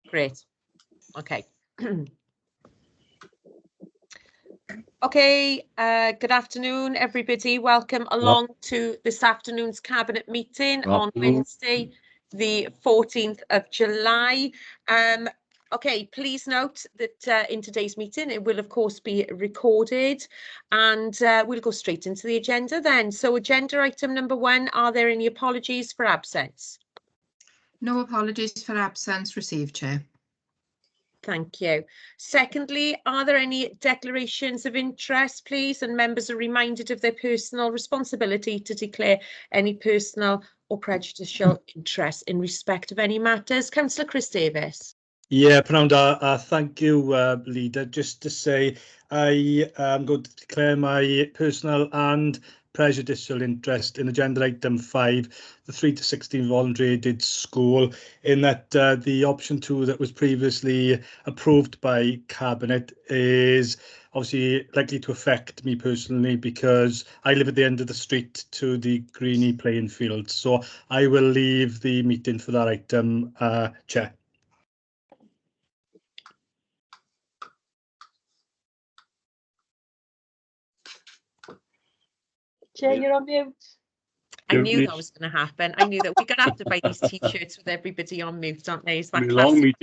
Great. Okay. Okay, good afternoon, everybody. Welcome along to this afternoon's Cabinet meeting on Wednesday, the 14th of July. Okay, please note that in today's meeting, it will, of course, be recorded, and we'll go straight into the agenda then. So agenda item number 1, are there any apologies for absence? No apologies for absence received, Chair. Thank you. Secondly, are there any declarations of interest, please? And members are reminded of their personal responsibility to declare any personal or prejudicial interest in respect of any matters. Councillor Chris Davis. Yeah, Pnawn, thank you, Leader. Just to say, I am going to declare my personal and prejudicial interest in agenda item 5, the 3 to 16 voluntary aided school, in that the option 2 that was previously approved by Cabinet is obviously likely to affect me personally because I live at the end of the street to the Greeny playing field. So I will leave the meeting for that item, Chair. Chair, you're on mute. I knew that was going to happen. I knew that we're going to have to buy these t-shirts with everybody on mute, aren't they? It's that classic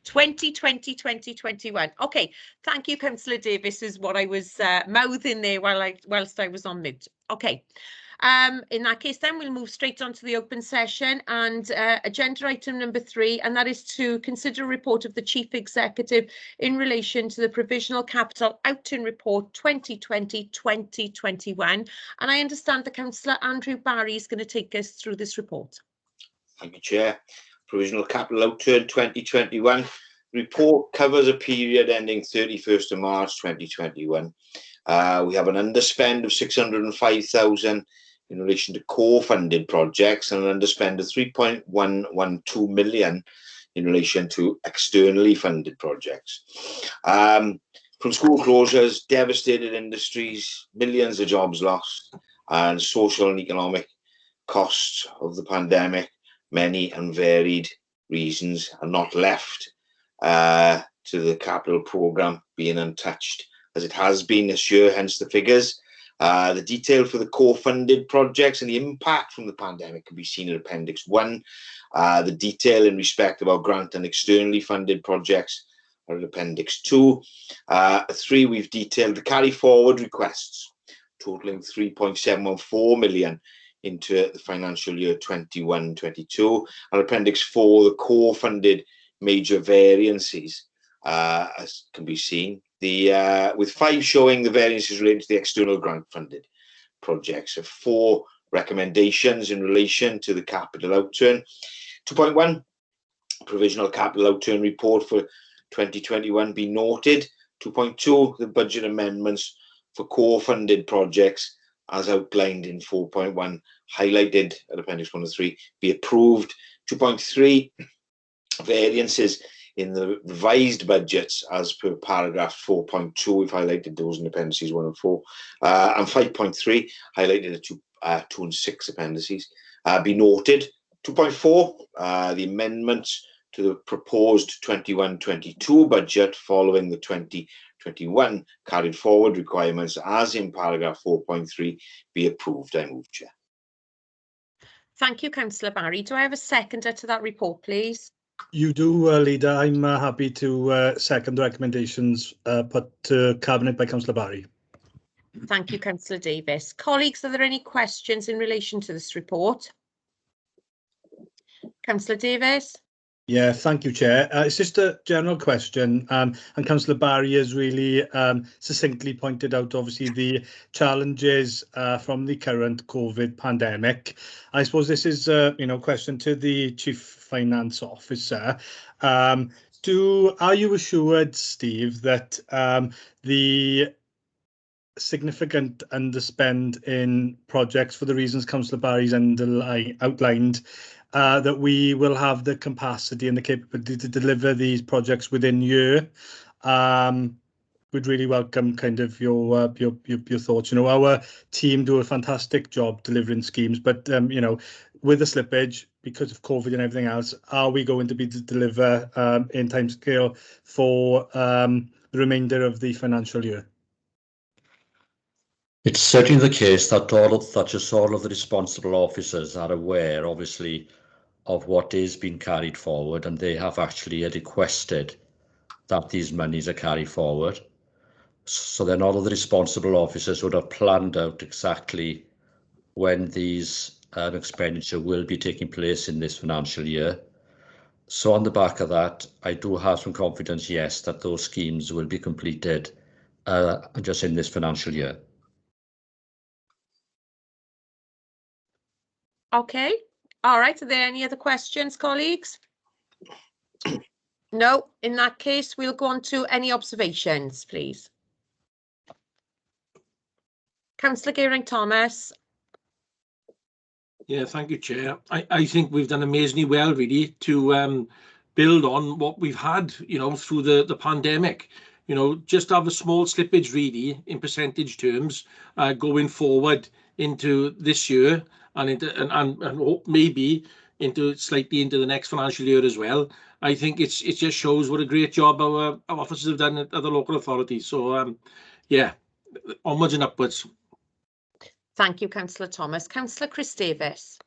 2020, 2021. Okay, thank you, Councillor Davis, is what I was mouthing there whilst I was on mute. Okay. In that case, then we'll move straight on to the open session and agenda item number 3, and that is to consider a report of the Chief Executive in relation to the Provisional Capital Outturn Report 2020-2021. And I understand that Councillor Andrew Barry is going to take us through this report. Thank you, Chair. Provisional Capital Outturn 2021 report covers a period ending 31st of March 2021. We have an underspend of 605,000 in relation to core funded projects and an underspend of 3.112 million in relation to externally funded projects. From school closures, devastated industries, millions of jobs lost, and social and economic costs of the pandemic, many and varied reasons are not left to the capital programme being untouched, as it has been this year, hence the figures. The detail for the core funded projects and the impact from the pandemic can be seen in Appendix 1. The detail in respect of our grant and externally funded projects are in Appendix 2. 3, we've detailed the carry forward requests totaling 3.714 million into the financial year 21-22. And Appendix 4, the core funded major variances, as can be seen. With 5 showing the variances related to the external grant funded projects, of 4 recommendations in relation to the capital outturn. 2.1, provisional capital outturn report for 2021 be noted. 2.2, the budget amendments for core funded projects as outlined in 4.1, highlighted at Appendix 1 and 3, be approved. 2.3, variances in the revised budgets as per paragraph 4.2, we've highlighted those in appendices 1 and 4, and 5.3, highlighted at 2 and 6 appendices, be noted. 2.4, the amendments to the proposed 21-22 budget following the 2021 carried forward requirements as in paragraph 4.3 be approved. I move, Chair. Thank you, Councillor Barry. Do I have a seconder to that report, please? You do, Leader. I'm happy to second the recommendations put to Cabinet by Councillor Barry. Thank you, Councillor Davis. Colleagues, are there any questions in relation to this report? Councillor Davis? Yeah, thank you, Chair. It's just a general question, and Councillor Barry has really succinctly pointed out, obviously, the challenges from the current COVID pandemic. I suppose this is a question to the Chief Finance Officer. Are you assured, Steve, that the significant underspend in projects for the reasons Councillor Barry's outlined, that we will have the capacity and the capability to deliver these projects within year? Would really welcome kind of your thoughts. Our team do a fantastic job delivering schemes, but with the slippage, because of COVID and everything else, are we going to be to deliver in timescale for the remainder of the financial year? It's certainly the case that all of the responsible officers are aware, obviously, of what is being carried forward, and they have actually requested that these monies are carried forward. So then all of the responsible officers would have planned out exactly when these expenditure will be taking place in this financial year. So on the back of that, I do have some confidence, yes, that those schemes will be completed just in this financial year. Okay. All right. Are there any other questions, colleagues? No. In that case, we'll go on to any observations, please. Councillor Geraint-Thomas. Yeah, thank you, Chair. I think we've done amazingly well, really, to build on what we've had, you know, through the pandemic. You know, just have a small slippage, really, in percentage terms, going forward into this year and hope maybe slightly into the next financial year as well. I think it just shows what a great job our officers have done at the local authorities. So, yeah, onwards and upwards. Thank you, Councillor Thomas. Councillor Chris Davis.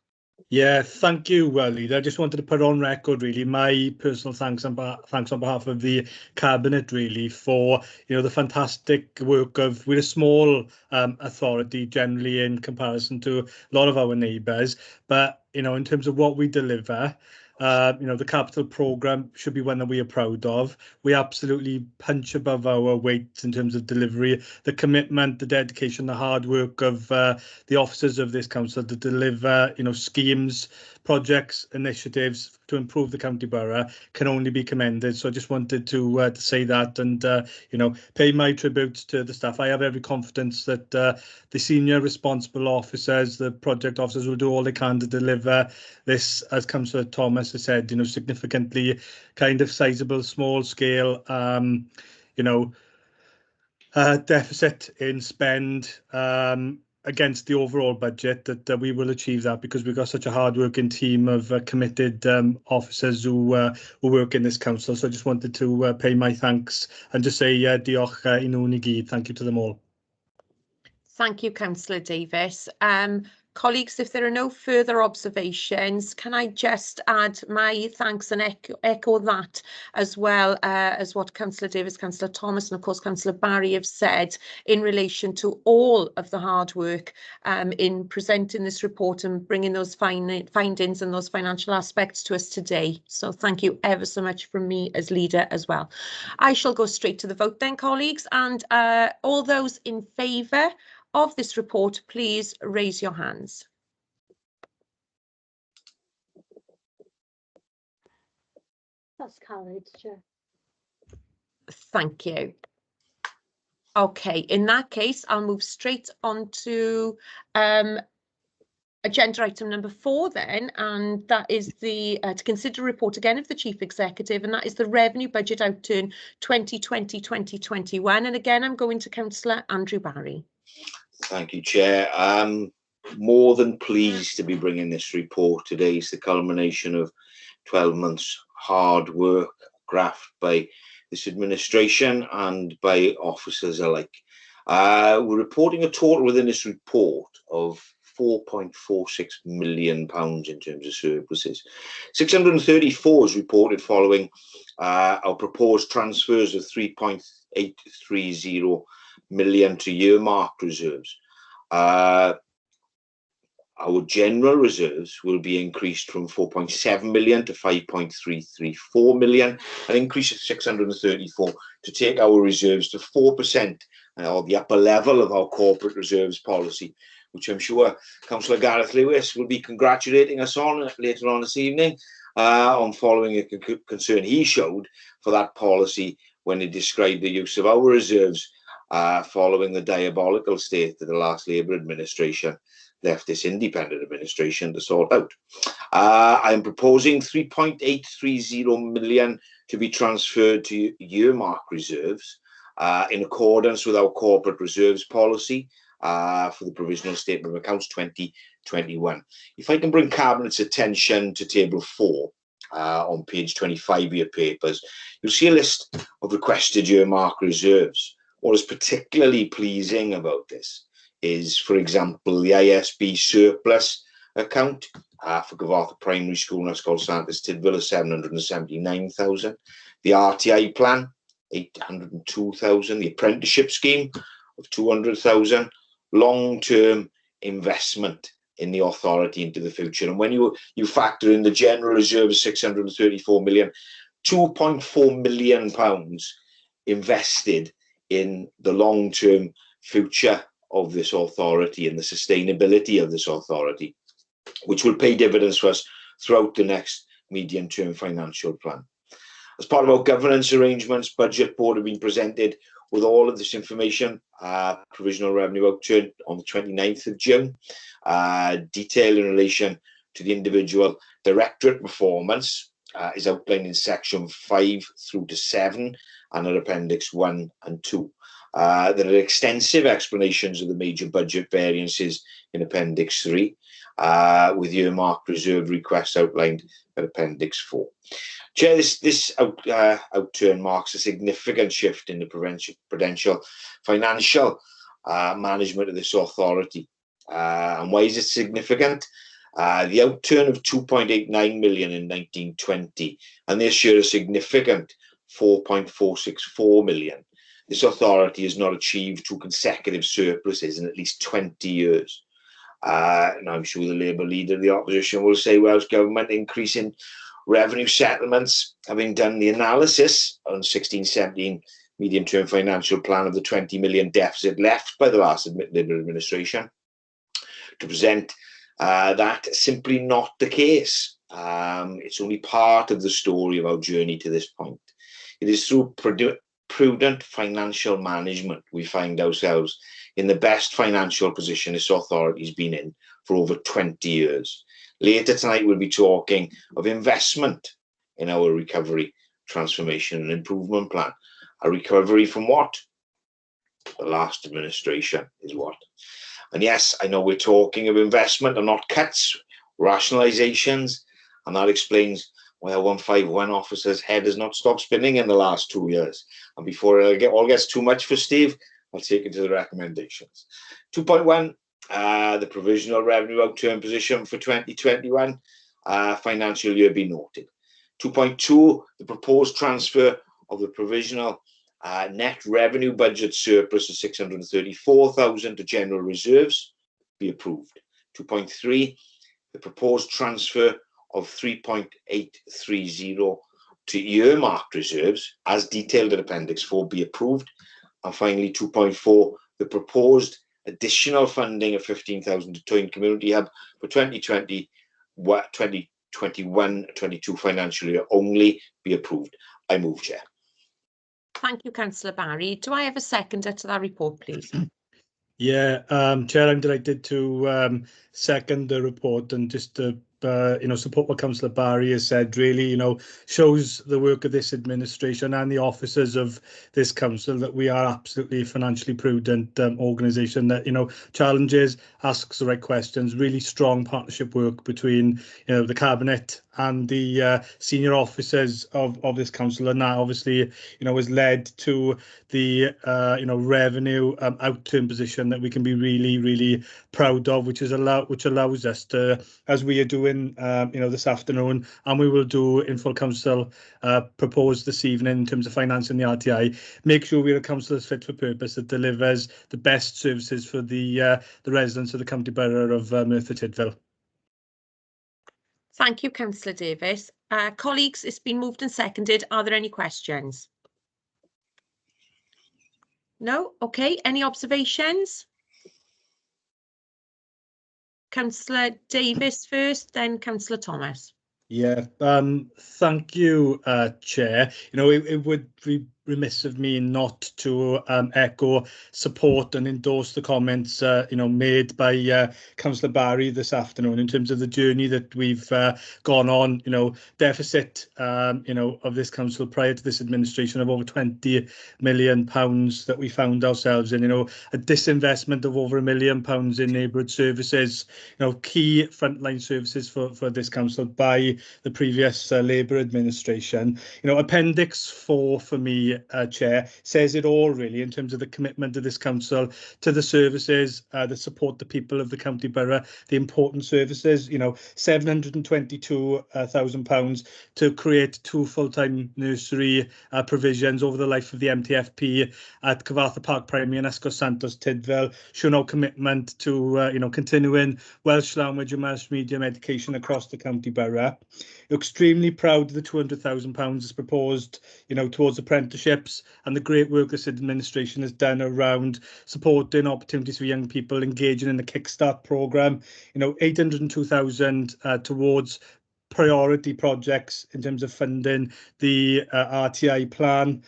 Yeah, thank you, Leader. I just wanted to put on record, really, my personal thanks on behalf of the Cabinet, really, for, you know, the fantastic work of, we're a small authority generally in comparison to a lot of our neighbours, but, you know, in terms of what we deliver, you know, the capital programme should be one that we are proud of. We absolutely punch above our weight in terms of delivery, the commitment, the dedication, the hard work of the officers of this council to deliver, you know, schemes, projects, initiatives to improve the county borough can only be commended. So I just wanted to say that and, you know, pay my tributes to the staff. I have every confidence that the senior responsible officers, the project officers will do all they can to deliver this, as Councillor Thomas has said, you know, significantly kind of sizable, small scale, you know, deficit in spend against the overall budget, that we will achieve that because we've got such a hard-working team of committed officers who work in this council. So I just wanted to pay my thanks and just say diolch I nhw ni gyd. Thank you to them all. Thank you, Councillor Davis. Colleagues, if there are no further observations, can I just add my thanks and echo that as well as what Councillor Davis, Councillor Thomas and of course Councillor Barry have said in relation to all of the hard work in presenting this report and bringing those findings and those financial aspects to us today. So thank you ever so much from me as leader as well. I shall go straight to the vote then, colleagues, and all those in favour of this report, please raise your hands. That's carried, Chair. Thank you. Okay, in that case, I'll move straight on to agenda item number 4 then, and that is the to consider a report again of the Chief Executive, and that is the Revenue Budget Outturn 2020-2021. And again, I'm going to Councillor Andrew Barry. Thank you, Chair. I'm more than pleased to be bringing this report today. It's the culmination of 12 months hard work, graft by this administration and by officers alike. We're reporting a total within this report of £4.46 million in terms of surpluses. 634 is reported following our proposed transfers of 3.830 million to earmarked reserves. Our general reserves will be increased from 4.7 million to 5.334 million, an increase of 634 to take our reserves to 4%, or the upper level of our corporate reserves policy, which I'm sure Councillor Gareth Lewis will be congratulating us on later on this evening, on following a concern he showed for that policy when he described the use of our reserves following the diabolical state that the last Labour administration left this independent administration to sort out. I am proposing 3.830 million to be transferred to earmark reserves in accordance with our corporate reserves policy for the provisional statement of accounts 2021. If I can bring Cabinet's attention to table 4 on page 25 of your papers, you'll see a list of requested earmark reserves. What is particularly pleasing about this is, for example, the ISB surplus account for Gyfarth Primary School and that's called Santis Tidville is 779,000. The RTI plan, 802,000. The apprenticeship scheme of 200,000. Long-term investment in the authority into the future. And when you factor in the general reserve of 634 million, 2.4 million pounds invested in the long-term future of this authority and the sustainability of this authority, which will pay dividends for us throughout the next medium-term financial plan. As part of our governance arrangements, Budget Board have been presented with all of this information, provisional revenue outturn on the 29th of June, detail in relation to the individual directorate performance is outlined in section 5 through to 7 and in appendix 1 and 2. There are extensive explanations of the major budget variances in appendix 3, with earmarked reserve requests outlined in appendix 4. Chair, this outturn marks a significant shift in the prudential financial management of this authority. And why is it significant? The outturn of 2.89 million in 1920 and this year a significant 4.464 million. This authority has not achieved 2 consecutive surpluses in at least 20 years. And I'm sure the Labour leader of the opposition will say Welsh Government increasing revenue settlements, having done the analysis on 16-17 medium-term financial plan of the 20 million deficit left by the last Labour administration, to present that simply not the case. It's only part of the story of our journey to this point. It is through prudent financial management we find ourselves in the best financial position this authority has been in for over 20 years. Later tonight, we'll be talking of investment in our recovery, transformation and improvement plan. A recovery from what? The last administration is what? And yes, I know we're talking of investment and not cuts, rationalizations, and that explains why our 151 officer's head has not stopped spinning in the last 2 years. And before it all gets too much for Steve, I'll take it to the recommendations. 2.1. The provisional revenue outturn position for 2021 financial year be noted. 2.2, the proposed transfer of the provisional net revenue budget surplus of 634,000 to general reserves be approved. 2.3, the proposed transfer of 3.830 to earmarked reserves as detailed in appendix 4 be approved. And finally 2.4, the proposed additional funding of 15,000 to Toyn Community Hub for 2021-22 financial year only be approved. I move, Chair. Thank you, Councillor Barry. Do I have a seconder to that report, please? Yeah, Chair, I'm delighted to second the report and just to support what Councillor Barry has said. Really, shows the work of this administration and the officers of this council that we are absolutely financially prudent organisation that challenges, asks the right questions. Really strong partnership work between the cabinet and the senior officers of this council, and that obviously has led to the revenue outturn position that we can be really proud of, which allows us to, as we are doing this afternoon, and we will do in full council propose this evening in terms of financing the RTI, make sure we're a council that's fit for purpose, that delivers the best services for the residents of the county borough of Merthyr Tydfil. Thank you, Councillor Davis. Colleagues, it's been moved and seconded. Are there any questions? No? Okay. Any observations? Councillor Davis first, then Councillor Thomas. Yeah, thank you, Chair. It would be remiss of me not to echo support and endorse the comments made by Councillor Barry this afternoon in terms of the journey that we've gone on. Deficit of this council prior to this administration of over £20 million that we found ourselves in. A disinvestment of over £1 million in neighbourhood services. Key frontline services for this council by the previous Labour administration. Appendix 4 for me, Chair, says it all really in terms of the commitment of this council to the services that support the people of the county borough, the important services. £722,000 to create 2 full-time nursery provisions over the life of the MTFP at Cyfarthfa Park Primary and Yscol Santos Tydfil, show no commitment to continuing Welsh language and Welsh medium education across the county borough. Extremely proud of the £200,000 is proposed, towards apprenticeships and the great work this administration has done around supporting opportunities for young people engaging in the Kickstart programme. 802,000 towards priority projects in terms of funding the RTI plan.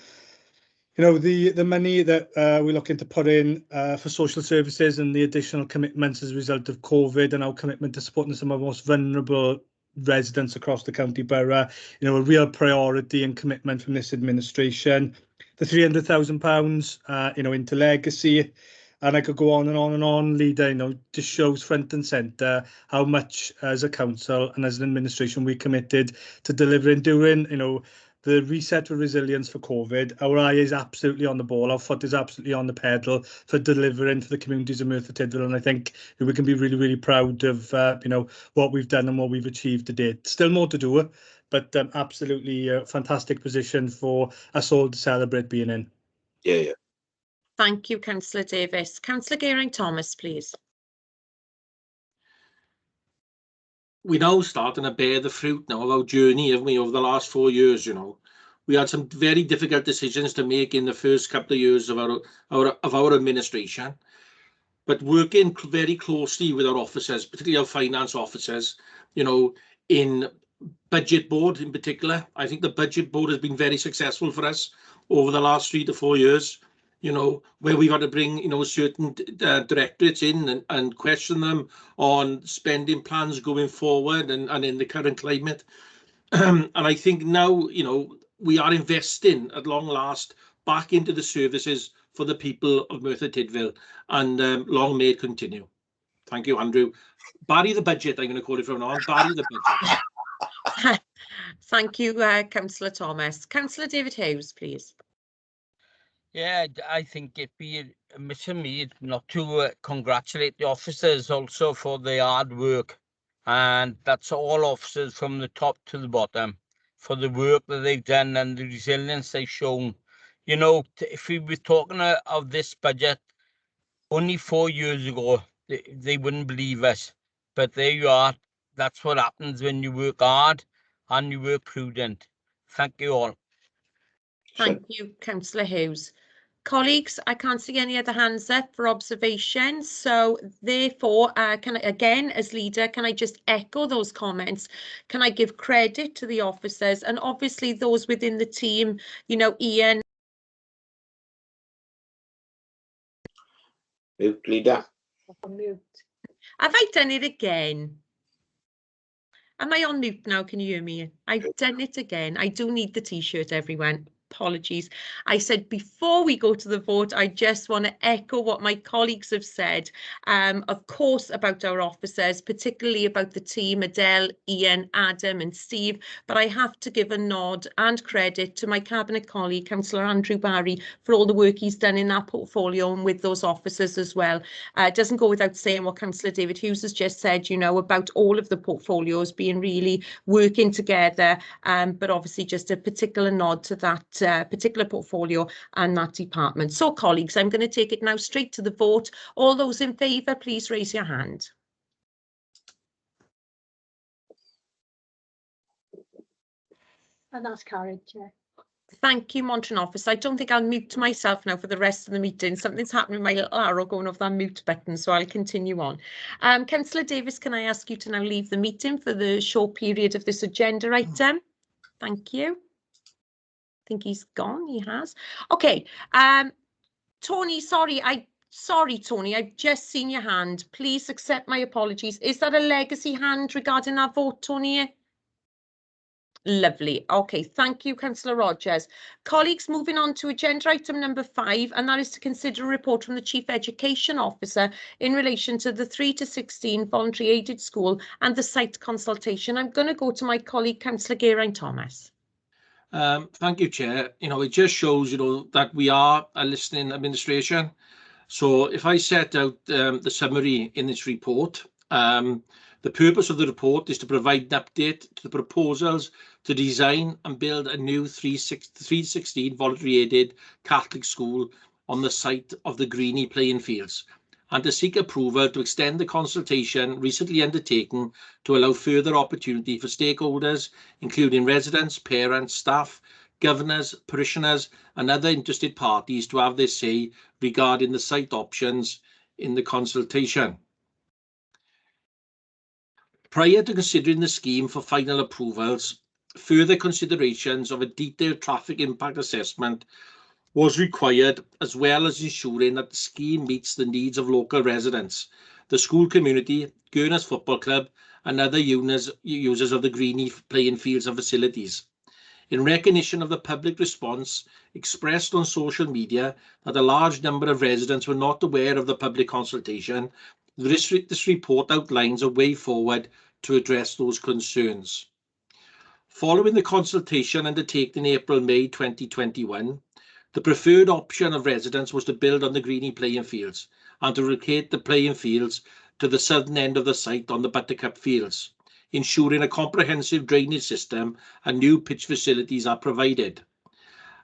The money that we're looking to put in for social services and the additional commitments as a result of COVID and our commitment to supporting some of the most vulnerable residents across the county borough, a real priority and commitment from this administration. The £300,000, into legacy, and I could go on and on and on, Leader, just shows front and centre how much as a council and as an administration we committed to delivering during, the reset for resilience for COVID. Our eye is absolutely on the ball. Our foot is absolutely on the pedal for delivering for the communities of Merthyr Tydfil. And I think we can be really, really proud of, what we've done and what we've achieved to date. Still more to do, but absolutely a fantastic position for us all to celebrate being in. Yeah. Thank you, Councillor Davis. Councillor Gehring-Thomas, please. We're now starting to bear the fruit now of our journey, haven't we, over the last 4 years. We had some very difficult decisions to make in the first couple of years of our administration, but working very closely with our officers, particularly our finance officers, in budget board in particular. I think the budget board has been very successful for us over the last 3 to 4 years. Where we've had to bring, certain directorates in and question them on spending plans going forward and in the current climate. And I think now, we are investing at long last back into the services for the people of Merthyr Tydfil, and long may it continue. Thank you, Andrew. Barry the budget, I'm going to call it from now on. Barry the budget. Thank you, Councillor Thomas. Councillor David Hughes, please. Yeah, I think it'd be amiss of me not to congratulate the officers also for their hard work, and that's all officers from the top to the bottom for the work that they've done and the resilience they've shown. If we were talking of this budget only 4 years ago, they wouldn't believe us, but there you are. That's what happens when you work hard and you work prudent. Thank you all. Thank you, Councillor Hughes. Colleagues, I can't see any other hands up for observation. So therefore, can I, again, as leader, can I just echo those comments? Can I give credit to the officers and obviously those within the team, Ian. Mute, Leader. Mute. Have I done it again? Am I on mute now? Can you hear me? I've done it again. I do need the T-shirt, everyone. Apologies. I said before we go to the vote, I just want to echo what my colleagues have said, of course, about our officers, particularly about the team, Adele, Ian, Adam and Steve, but I have to give a nod and credit to my cabinet colleague, Councillor Andrew Barry, for all the work he's done in that portfolio and with those officers as well. It doesn't go without saying what Councillor David Hughes has just said, about all of the portfolios being really working together, but obviously just a particular nod to that particular portfolio and that department. So colleagues, I'm going to take it now straight to the vote. All those in favour, please raise your hand. And that's carried, Chair. Thank you, Montreal Office. I don't think I'll mute myself now for the rest of the meeting. Something's happening with my little arrow going off that mute button, so I'll continue on. Councillor Davis, can I ask you to now leave the meeting for the short period of this agenda item? Thank you. think he's gone. He has. Okay. Tony, sorry, Tony, I've just seen your hand. Please accept my apologies. Is that a legacy hand regarding our vote, Tony? Lovely. Okay, thank you, Councillor Rogers. Colleagues, moving on to agenda item number 5, and that is to consider a report from the Chief Education Officer in relation to the 3 to 16 voluntary aided school and the site consultation. I'm going to go to my colleague, Councillor Geraint Thomas. Thank you, Chair. It just shows, that we are a listening administration. So if I set out the summary in this report, the purpose of the report is to provide an update to the proposals to design and build a new 316 voluntary aided Catholic school on the site of the Greeny playing fields, and to seek approval to extend the consultation recently undertaken to allow further opportunity for stakeholders, including residents, parents, staff, governors, parishioners, and other interested parties to have their say regarding the site options in the consultation. Prior to considering the scheme for final approvals, further considerations of a detailed traffic impact assessment was required, as well as ensuring that the scheme meets the needs of local residents, the school community, Gurners Football Club, and other users of the Greeny playing fields and facilities. In recognition of the public response expressed on social media that a large number of residents were not aware of the public consultation, this report outlines a way forward to address those concerns. Following the consultation undertaken in April-May 2021, the preferred option of residents was to build on the Greeny playing fields and to relocate the playing fields to the southern end of the site on the Buttercup fields, ensuring a comprehensive drainage system and new pitch facilities are provided.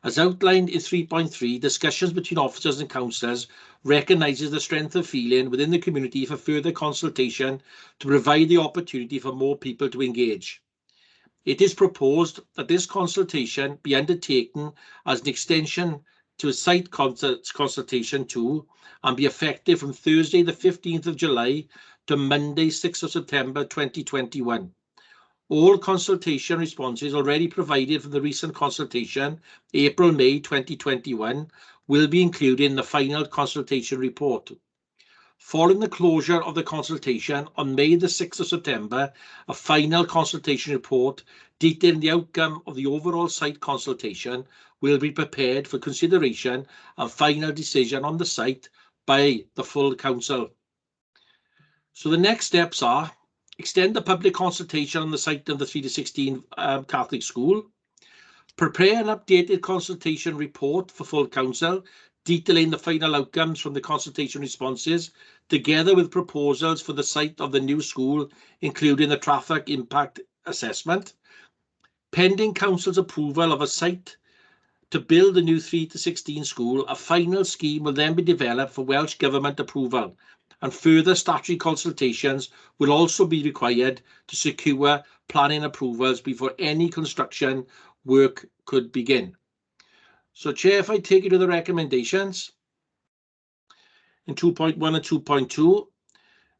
As outlined in 3.3, discussions between officers and councillors recognises the strength of feeling within the community for further consultation to provide the opportunity for more people to engage. It is proposed that this consultation be undertaken as an extension to a site consultation 2 and be effective from Thursday the 15th of July to Monday 6th of September 2021. All consultation responses already provided from the recent consultation, April-May 2021, will be included in the final consultation report. Following the closure of the consultation on May the 6th of September, a final consultation report detailing the outcome of the overall site consultation will be prepared for consideration and final decision on the site by the full council. So the next steps are: extend the public consultation on the site of the 3 to 16 Catholic school, prepare an updated consultation report for full council detailing the final outcomes from the consultation responses, together with proposals for the site of the new school, including the traffic impact assessment. Pending council's approval of a site to build the new 3 to 16 school, a final scheme will then be developed for Welsh Government approval, and further statutory consultations will also be required to secure planning approvals before any construction work could begin. So, Chair, if I take you to the recommendations in 2.1 and 2.2,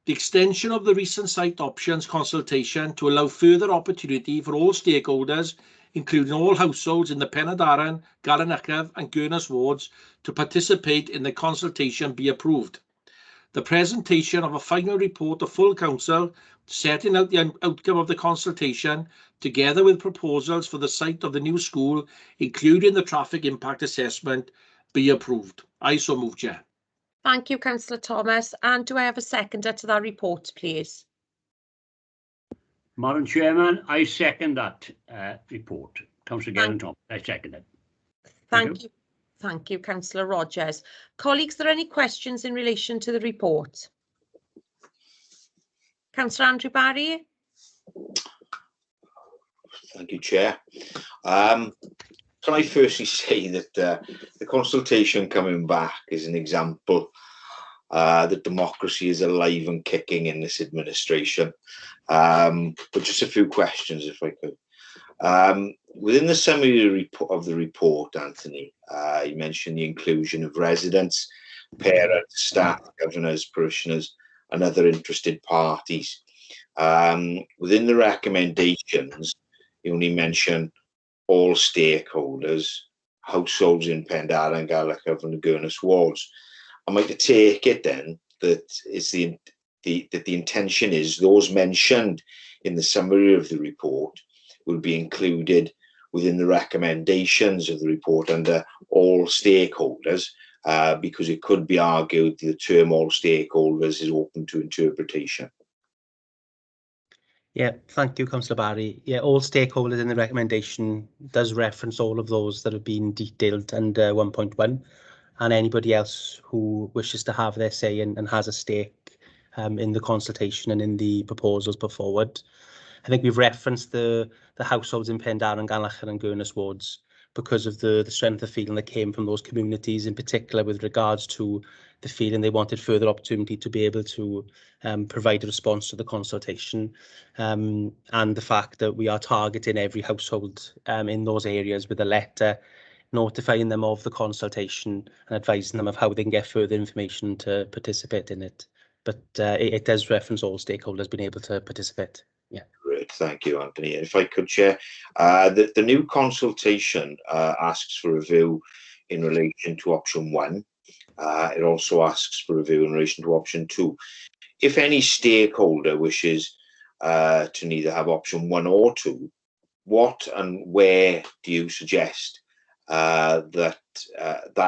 the extension of the recent site options consultation to allow further opportunity for all stakeholders, including all households in the Penydaran, Garanychaf and Gurners wards, to participate in the consultation be approved. The presentation of a final report to full council setting out the outcome of the consultation, together with proposals for the site of the new school, including the traffic impact assessment, be approved. I so move, Chair. Thank you, Councillor Thomas. And do I have a seconder to that report, please? Madam Chairman, I second that report. Councillor Geraint Thomas, I second it. Thank you. Thank you, Councillor Rogers. Colleagues, are there any questions in relation to the report? Councillor Andrew Barry. Thank you, Chair. Can I firstly say that the consultation coming back is an example that democracy is alive and kicking in this administration. But just a few questions, if I could. Within the summary of the report, Anthony, you mentioned the inclusion of residents, parents, staff, governors, parishioners, and other interested parties. Within the recommendations, you only mention all stakeholders households in Pendarren, Gallacher and the Gurness wards. Am I to take it then that is the intention is those mentioned in the summary of the report will be included within the recommendations of the report under all stakeholders, because it could be argued the term all stakeholders is open to interpretation. Yeah, thank you, Councillor Barry. Yeah, all stakeholders in the recommendation does reference all of those that have been detailed under 1.1, and anybody else who wishes to have their say and has a stake in the consultation and in the proposals put forward. I think we've referenced the households in Pendarren, Gallacher and Gurness wards because of the strength of feeling that came from those communities, in particular with regards to the feeling they wanted further opportunity to be able to provide a response to the consultation, and the fact that we are targeting every household in those areas with a letter notifying them of the consultation and advising them of how they can get further information to participate in it. But it does reference all stakeholders being able to participate. Yeah. Great, thank you, Anthony. If I could share, the new consultation asks for review in relation to option 1. It also asks for review in relation to option 2. If any stakeholder wishes to neither have option 1 or 2, what and where do you suggest that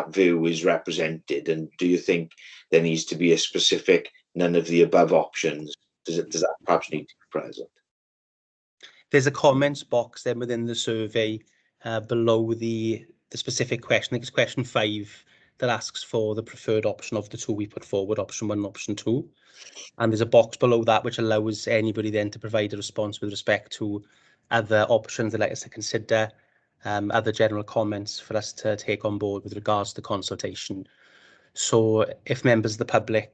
view is represented? And do you think there needs to be a specific none of the above options? Does that perhaps need to be present? There's a comments box then within the survey below the specific question. I think it's question 5 that asks for the preferred option of the 2 we put forward, option 1 and option 2. And there's a box below that which allows anybody then to provide a response with respect to other options they'd like us to consider, other general comments for us to take on board with regards to the consultation. So if members of the public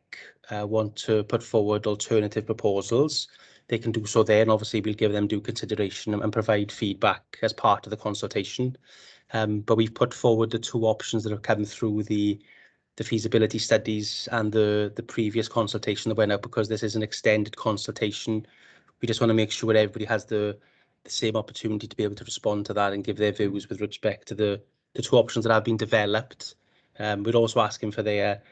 want to put forward alternative proposals, they can do so there, and obviously we'll give them due consideration and provide feedback as part of the consultation. But we've put forward the 2 options that have come through the feasibility studies and the previous consultation that went out, because this is an extended consultation. We just want to make sure everybody has the same opportunity to be able to respond to that and give their views with respect to the 2 options that have been developed. We're also asking for their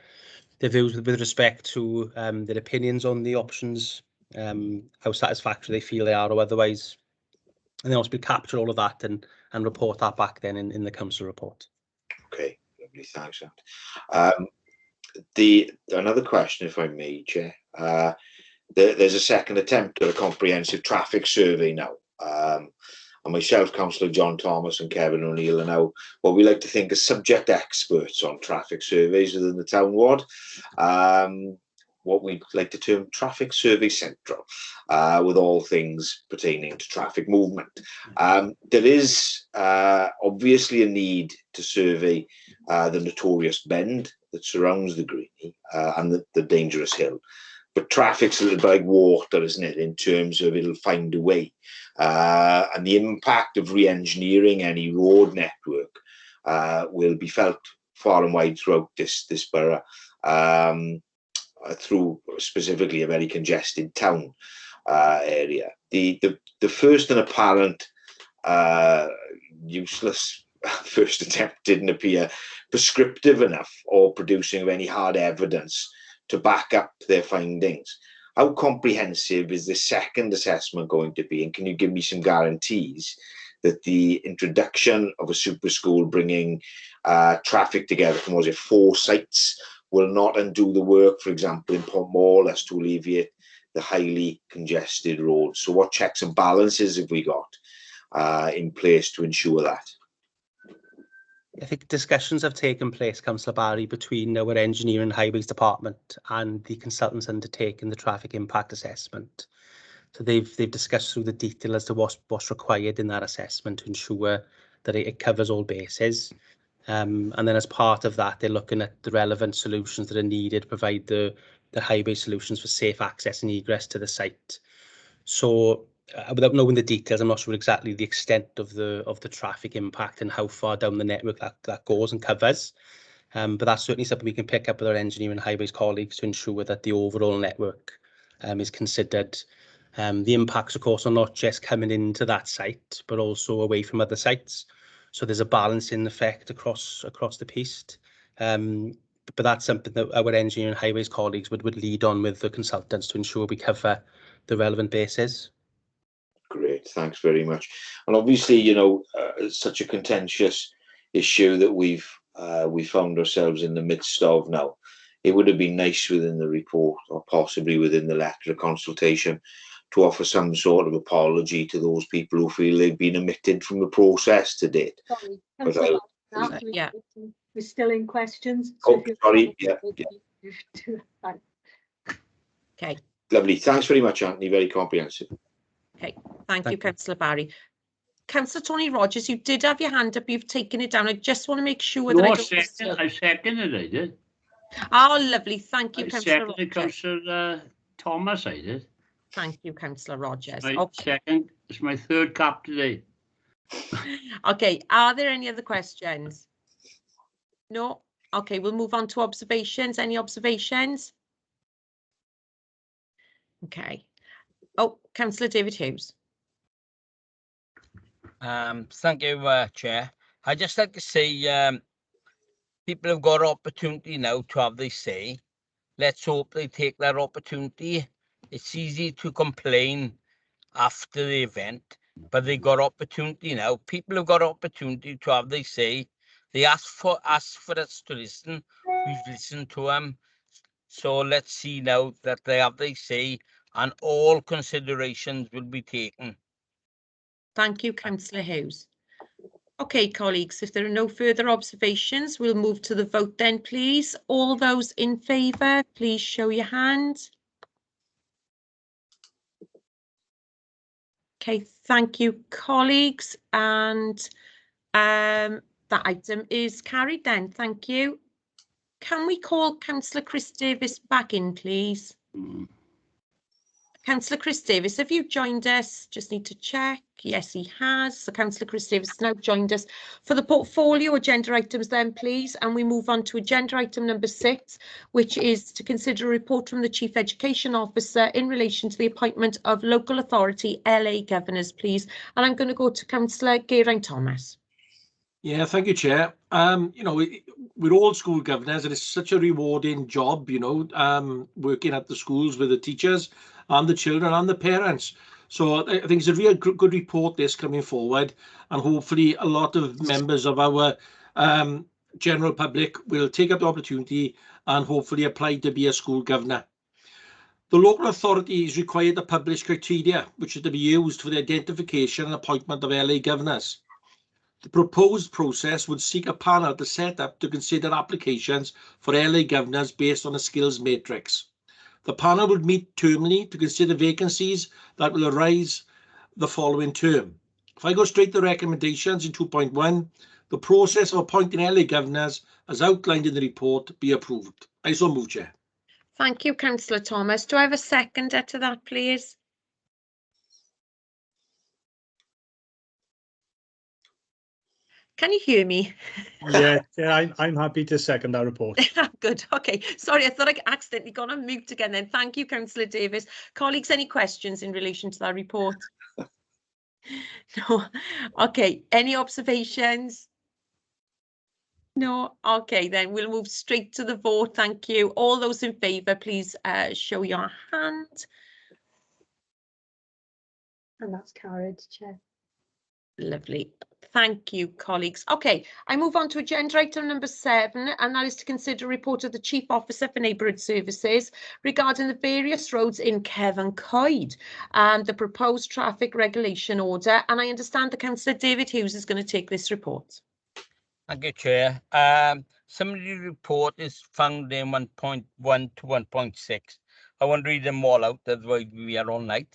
views with respect to their opinions on the options, how satisfactory they feel they are or otherwise. And then also we'll capture all of that and report that back then in the council report. Okay, lovely, thanks. Another question, if I may, Chair. There's a second attempt at a comprehensive traffic survey now. And myself, Councillor John Thomas and Kevin O'Neill are now what we like to think as subject experts on traffic surveys within the town ward. What we like to term Traffic Survey Central, with all things pertaining to traffic movement. There is obviously a need to survey the notorious bend that surrounds the Greenie and the dangerous hill. But traffic's a little bit like water, isn't it, in terms of it'll find a way. And the impact of re-engineering any road network will be felt far and wide throughout this borough, through specifically a very congested town area. The first and apparent useless first attempt didn't appear prescriptive enough or producing of any hard evidence to back up their findings. How comprehensive is the second assessment going to be, and can you give me some guarantees that the introduction of a super school bringing traffic together from, was it 4 sites, will not undo the work, for example, in Pontmore, as to alleviate the highly congested roads? So what checks and balances have we got in place to ensure that? I think discussions have taken place, Councillor Barry, between our Engineering and Highways Department and the consultants undertaking the traffic impact assessment. So they've discussed through the detail as to what's required in that assessment to ensure that it covers all bases. And then as part of that, they're looking at the relevant solutions that are needed to provide the highway solutions for safe access and egress to the site. So without knowing the details, I'm not sure exactly the extent of the traffic impact and how far down the network that goes and covers. But that's certainly something we can pick up with our engineering and highways colleagues to ensure that the overall network is considered. The impacts, of course, are not just coming into that site, but also away from other sites. So there's a balancing effect across the piece. But that's something that our engineering and highways colleagues would lead on with the consultants to ensure we cover the relevant bases. Great, thanks very much. And obviously, you know, it's such a contentious issue that we found ourselves in the midst of now. It would have been nice within the report, or possibly within the letter of consultation, to offer some sort of apology to those people who feel they've been omitted from the process to date. Sorry, But yeah. We're still in questions. Oh, sorry. Yeah. Okay. Lovely. Thanks very much, Anthony. Very comprehensive. Okay. Thank you, Councillor Barry. Councillor Tony Rogers, you did have your hand up. You've taken it down. I just want to make sure that I seconded it, I did. Oh, lovely. Thank you, I Councillor seconded Rogers. Councillor Thomas, I did. Thank you, Councillor Rogers. My Okay. second, it's my third cap today. Okay, are there any other questions? No? Okay, we'll move on to observations. Any observations? Okay. Oh, Councillor David Hughes. Thank you, Chair. I'd just like to say people have got opportunity now to have their say. Let's hope they take that opportunity. It's easy to complain after the event, but they got opportunity now. People have got opportunity to have their say. They asked for us to listen. We've listened to them. So let's see now that they have their say and all considerations will be taken. Thank you, Councillor Hughes. Okay, colleagues, if there are no further observations, we'll move to the vote then, please. All those in favour, please show your hand. Okay, thank you, colleagues. And that item is carried then. Thank you. Can we call Councillor Chris Davis back in, please? Councillor Chris Davis, have you joined us? Just need to check. Yes, he has. So Councillor Chris Davis has now joined us for the portfolio agenda items then, please. And we move on to agenda item number 6, which is to consider a report from the Chief Education Officer in relation to the appointment of local authority LA governors, please. And I'm going to go to Councillor Geraint-Thomas. Yeah, thank you, Chair. You know, we're all school governors and it's such a rewarding job, you know, working at the schools with the teachers and the children and the parents. So I think it's a real good report this coming forward, and hopefully a lot of members of our general public will take up the opportunity and hopefully apply to be a school governor. The local authority is required to publish criteria which is to be used for the identification and appointment of LA governors. The proposed process would seek a panel to set up to consider applications for LA governors based on a skills matrix. The panel would meet termly to consider vacancies that will arise the following term. If I go straight to recommendations in 2.1, the process of appointing LA governors as outlined in the report be approved. I so move, Chair. Thank you, Councillor Thomas. Do I have a seconder to that, please? Can you hear me? Yeah, I'm happy to second that report. Good. Okay. Sorry, I thought I accidentally got on mute again then. Thank you, Councillor Davis. Colleagues, any questions in relation to that report? No. Okay. Any observations? No. Okay, then we'll move straight to the vote. Thank you. All those in favour, please show your hand. And that's carried, Chair. Lovely. Thank you, colleagues. Okay, I move on to agenda item number 7, and that is to consider a report of the Chief Officer for Neighbourhood Services regarding the various roads in Cefn Coed and the proposed traffic regulation order. And I understand that Councillor David Hughes is going to take this report. Thank you, Chair. Summary report is found in 1.1 to 1.6. I won't read them all out, otherwise we are all night.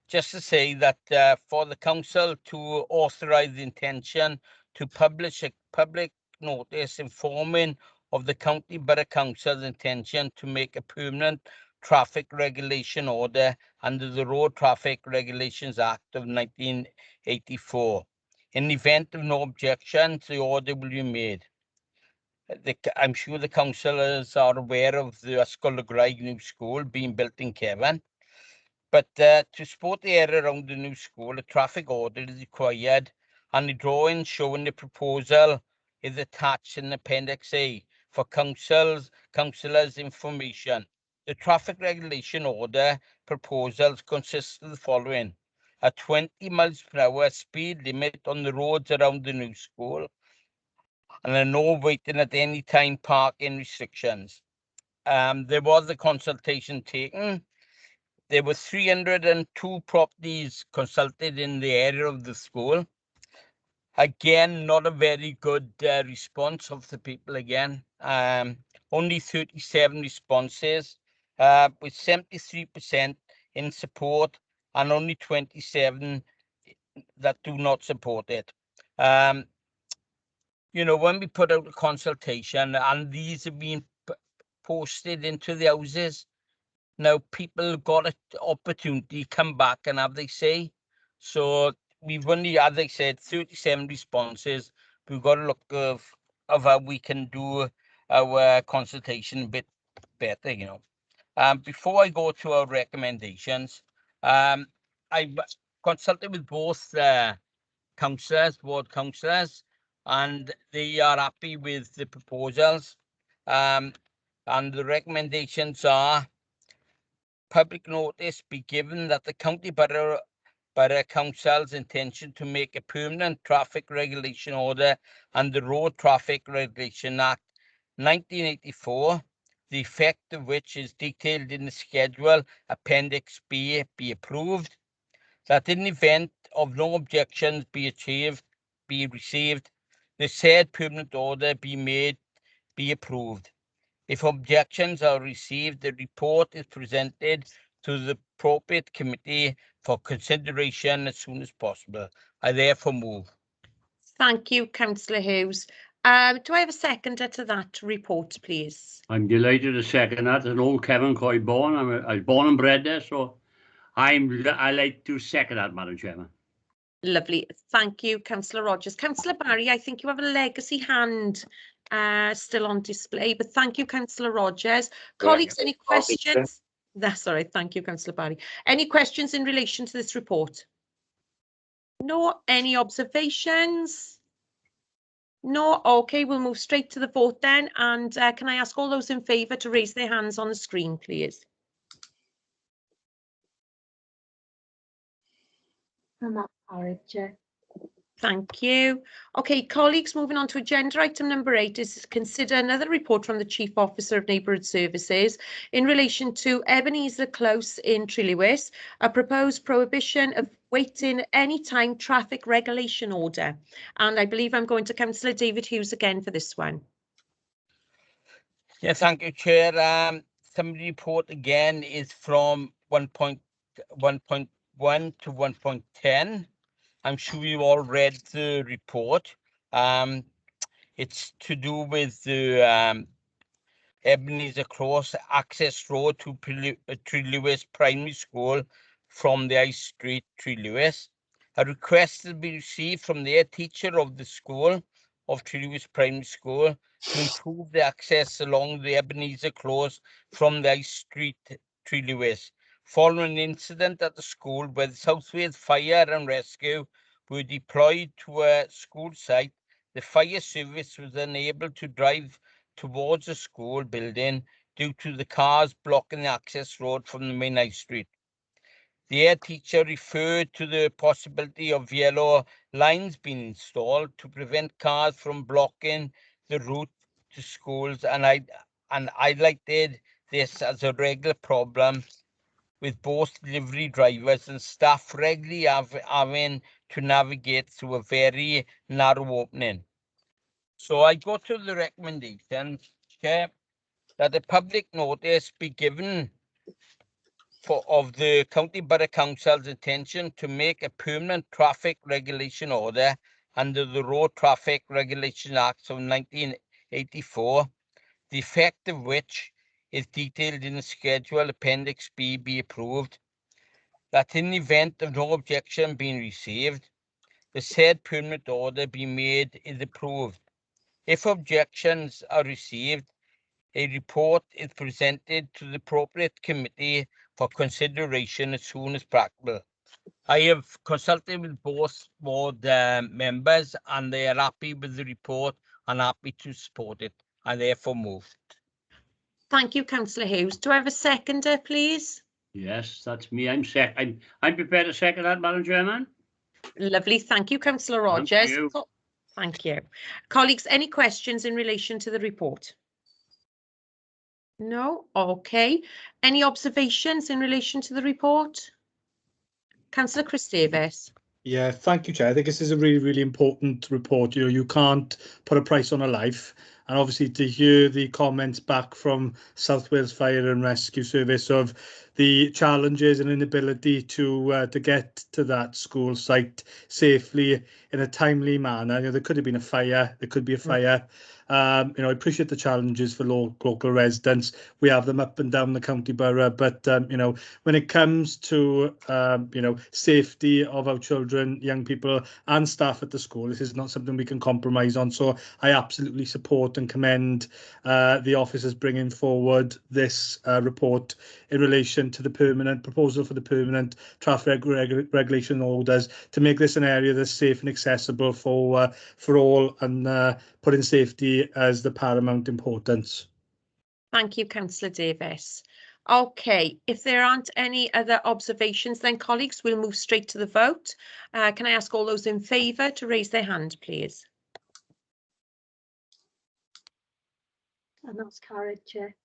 Just to say that for the council to authorise the intention to publish a public notice informing of the County Borough Council's intention to make a permanent traffic regulation order under the Road Traffic Regulations Act of 1984. In the event of no objections, the order will be made. I'm sure the councillors are aware of the Ysgol y Graig new school being built in Cefn. But to support the area around the new school, a traffic order is required and the drawing showing the proposal is attached in Appendix A for councillors' information. The traffic regulation order proposals consist of the following: a 20 miles per hour speed limit on the roads around the new school, and a no waiting at any time parking restrictions. There was a consultation taken. There were 302 properties consulted in the area of the school. Again, not a very good response of the people again. Only 37 responses, with 73% in support and only 27 that do not support it. You know, when we put out a consultation and these have been posted into the houses, now people got an opportunity to come back and have their say. So we've only, as I said, 37 responses. We've got to look of how we can do our consultation a bit better, you know. Before I go to our recommendations, I consulted with both ward councillors, and they are happy with the proposals. And the recommendations are: public notice be given that the County Borough Council's intention to make a permanent traffic regulation order and the Road Traffic Regulation Act 1984, the effect of which is detailed in the schedule Appendix B, be approved. That in the event of no objections be received, the said permanent order be approved. If objections are received, the report is presented to the appropriate committee for consideration as soon as possible. I therefore move. Thank you, Councillor Hughes. Do I have a seconder to that report, please? I'm delighted to second that. An old Kevin Coy born. I was born and bred there, so I like to second that, Madam Chairman. Lovely. Thank you, Councillor Rogers. Councillor Barry, I think you have a legacy hand still on display, but thank you, Councillor Rogers. Colleagues, any questions? That's all right. Thank you, Councillor Barry. Any questions in relation to this report? No. Any observations? No. Okay, we'll move straight to the vote then. And can I ask all those in favour to raise their hands on the screen, please? I'm up for it, Chair. Thank you. Okay, colleagues, moving on to agenda item number 8 is to consider another report from the Chief Officer of Neighbourhood Services in relation to Ebenezer Close in Trelewis, a proposed prohibition of waiting anytime traffic regulation order. And I believe I'm going to Councillor David Hughes again for this one. Yeah, thank you, Chair. Some report again is from 1.1 to 1.10. I'm sure you all read the report. It's to do with the Ebenezer Close access road to Trelewis Primary School from the High Street, Trelewis. A request has been received from the head teacher of the school of Trelewis Primary School to improve the access along the Ebenezer Close from the High Street, Trelewis, following an incident at the school where the South Wales Fire and Rescue were deployed to a school site. The fire service was unable to drive towards the school building due to the cars blocking the access road from the main High Street. The head teacher referred to the possibility of yellow lines being installed to prevent cars from blocking the route to schools, and I highlighted this as a regular problem with both delivery drivers and staff regularly having to navigate through a very narrow opening. So I go to the recommendation, Chair, that a public notice be given of the County Borough Council's intention to make a permanent traffic regulation order under the Road Traffic Regulation Act of 1984, the effect of which is detailed in the schedule Appendix B, be approved. That in the event of no objection being received, the said permanent order be made is approved. If objections are received, a report is presented to the appropriate committee for consideration as soon as practical. I have consulted with both board members and they are happy with the report and happy to support it. I therefore moved. Thank you, Councillor Hughes. Do I have a seconder, please? Yes, that's me. I'm prepared to second that, Madam Chairman. Lovely. Thank you, Councillor Thank Rogers. you. Thank you. Colleagues, any questions in relation to the report? No? Okay. Any observations in relation to the report? Councillor Chris Davis. Yeah, thank you, Chair. I think this is a really, really important report. You know, you can't put a price on a life. And obviously to hear the comments back from South Wales Fire and Rescue Service of the challenges and inability to get to that school site safely in a timely manner. You know, there could have been a fire, there could be a fire. You know, I appreciate the challenges for local residents. We have them up and down the county borough, but you know, when it comes to you know, safety of our children, young people and staff at the school, this is not something we can compromise on. So I absolutely support and commend the officers bringing forward this report in relation to the permanent proposal for the permanent traffic regulation orders to make this an area that's safe and accessible for all, and putting safety as the paramount importance. Thank you, Councillor Davis. Okay, if there aren't any other observations, then colleagues, we'll move straight to the vote. Can I ask all those in favour to raise their hand, please? And that's carried, Chair.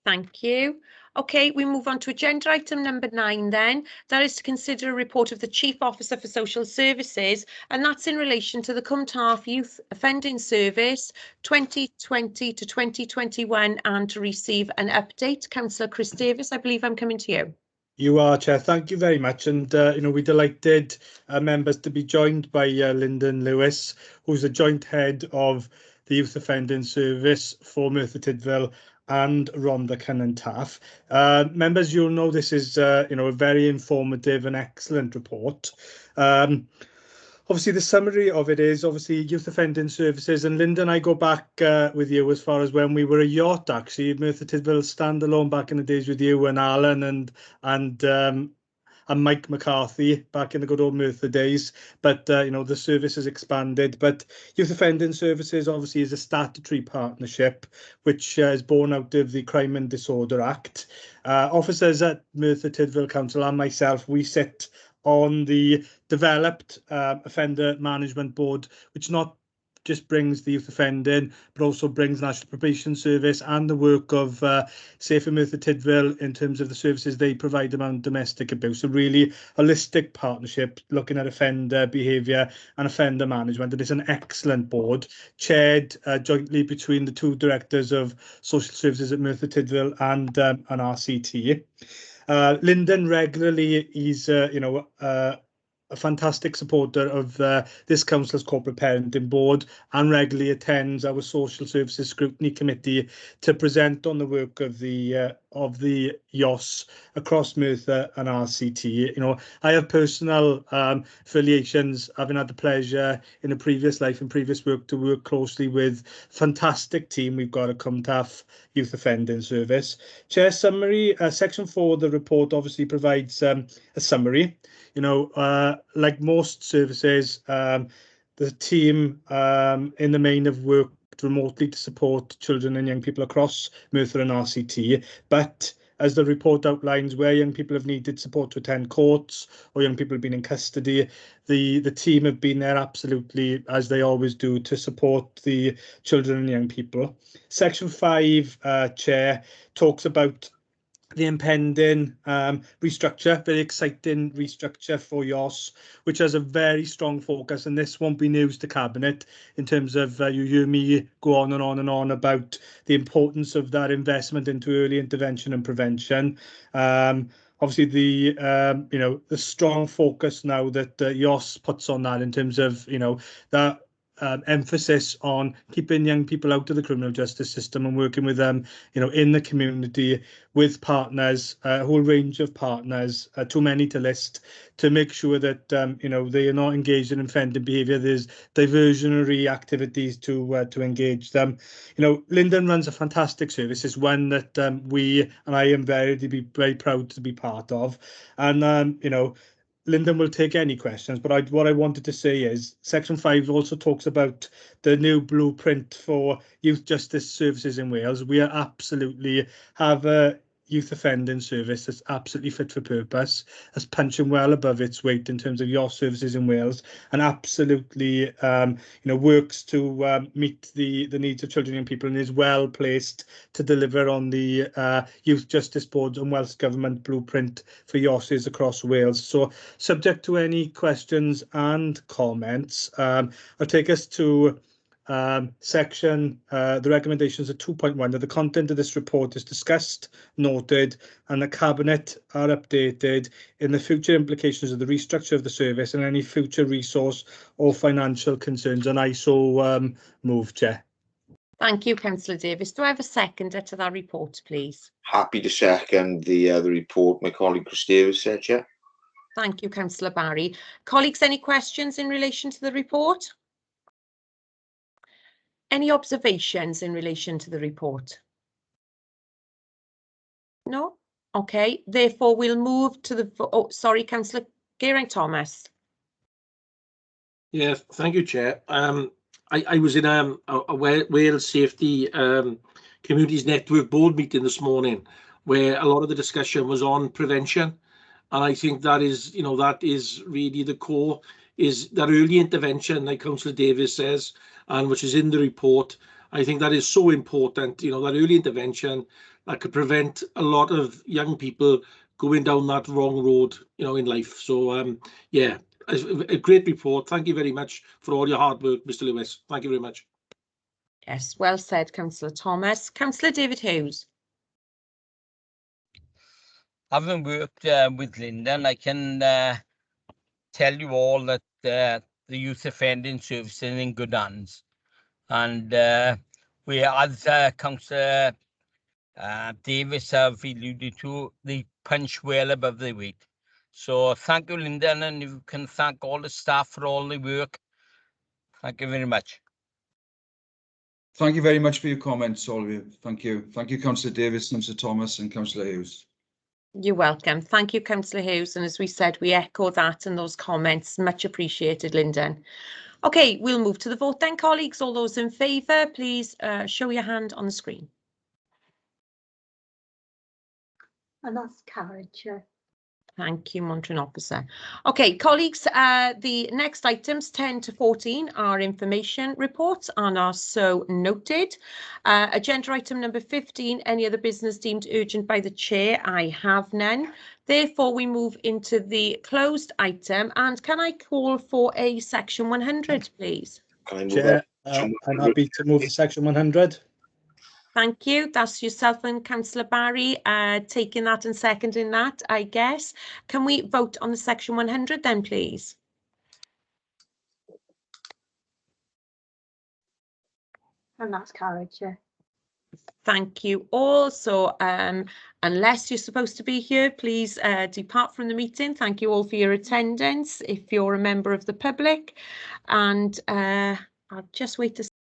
Thank you. Okay, we move on to agenda item number 9 then. That is to consider a report of the Chief Officer for Social Services, and that's in relation to the Cwmtâf Youth Offending Service 2020 to 2021, and to receive an update. Councillor Chris Davis, I believe I'm coming to you. You are, Chair. Thank you very much. And, you know, we're delighted members to be joined by Lyndon Lewis, who's the joint head of the Youth Offending Service for Merthyr Tydfil and Rhondda Cynon Taf. Members, you'll know this is, you know, a very informative and excellent report. Obviously, the summary of it is obviously youth offending services, and Lyndon, I go back with you as far as when we were a yacht, actually, Merthyr Tydfil standalone back in the days with you and Alan and Mike McCarthy back in the good old Merthyr days. But, you know, the service has expanded. But Youth Offending Services obviously is a statutory partnership, which is born out of the Crime and Disorder Act. Officers at Merthyr Tydfil Council and myself, we sit on the developed offender management board, which not just brings the youth offending, but also brings National Probation Service and the work of Safer Merthyr Tydfil in terms of the services they provide around domestic abuse. A really holistic partnership looking at offender behaviour and offender management. And it's an excellent board, chaired jointly between the two directors of social services at Merthyr Tydfil and RCT. Lyndon regularly is, you know, a fantastic supporter of this council's corporate parenting board, and regularly attends our social services scrutiny committee to present on the work of the YOS across Merthyr and RCT. You know, I have personal affiliations, having had the pleasure in a previous life and previous work to work closely with fantastic team we've got at Cwmtâf Youth Offending Service. Chair, summary, section 4 of the report obviously provides a summary. You know, like most services, the team in the main have worked remotely to support children and young people across Merthyr and RCT. But as the report outlines, where young people have needed support to attend courts or young people have been in custody, the team have been there absolutely, as they always do, to support the children and young people. Section 5, Chair, talks about the impending restructure, very exciting restructure for YOS, which has a very strong focus, and this won't be news to Cabinet in terms of you hear me go on and on and on about the importance of that investment into early intervention and prevention. Obviously, the you know, the strong focus now that YOS puts on that in terms of, you know, that emphasis on keeping young people out of the criminal justice system and working with them, you know, in the community with partners, a whole range of partners, too many to list, to make sure that you know, they are not engaged in offending behaviour. There's diversionary activities to engage them. You know, Lyndon runs a fantastic service. It's one that we and I am very proud to be part of, and you know, Lyndon will take any questions, but what I wanted to say is Section 5 also talks about the new blueprint for youth justice services in Wales. We are absolutely have a youth offending service that's absolutely fit for purpose, that's punching well above its weight in terms of your services in Wales, and absolutely works to meet the needs of children and people, and is well placed to deliver on the Youth Justice Board and Welsh Government blueprint for YOSs across Wales. So subject to any questions and comments, I'll take us to section, the recommendations of 2.1, that the content of this report is discussed, noted, and the Cabinet are updated in the future implications of the restructure of the service and any future resource or financial concerns. And I so move, Chair. Thank you, Councillor Davies. Do I have a seconder to that report, please? Happy to second the report my colleague Chris Davies said, Chair. Thank you, Councillor Barry. Colleagues, any questions in relation to the report? Any observations in relation to the report? No? Okay, therefore we'll move to the, oh, sorry, Councillor Geraint-Thomas. Yeah, thank you, Chair. I was in a Wales Safety Communities Network board meeting this morning, where a lot of the discussion was on prevention. And I think that is, that is really the core, is that early intervention, like Councillor Davies says, and which is in the report. I think that is so important, that early intervention that could prevent a lot of young people going down that wrong road, in life. So, yeah, a great report. Thank you very much for all your hard work, Mr. Lewis. Thank you very much. Yes, well said, Councillor Thomas. Councillor David Hughes. Having worked with Lyndon, I can tell you all that the youth offending service is in good hands. And we, as Councillor Davis have alluded to, they punch well above their weight. So thank you, Lyndon, and you can thank all the staff for all the work. Thank you very much. Thank you very much for your comments, all of you. Thank you. Thank you, Councillor Davis, Councillor Thomas and Councillor Hughes. You're welcome. Thank you, Councillor Hughes. And as we said, we echo that and those comments. Much appreciated, Lyndon. Okay, we'll move to the vote then, colleagues. All those in favour, please show your hand on the screen. And that's carried, Chair. Thank you, Monitoring Officer. Okay, colleagues, the next items 10 to 14 are information reports and are so noted. Agenda item number 15, any other business deemed urgent by the Chair? I have none. Therefore, we move into the closed item. And can I call for a section 100, please? Chair, I'm happy to move to section 100. Thank you. That's yourself and Councillor Barry taking that and seconding that, I guess. Can we vote on the section 100 then, please? And that's carried, Chair. Thank you all. So unless you're supposed to be here, please depart from the meeting. Thank you all for your attendance if you're a member of the public. And I'll just wait to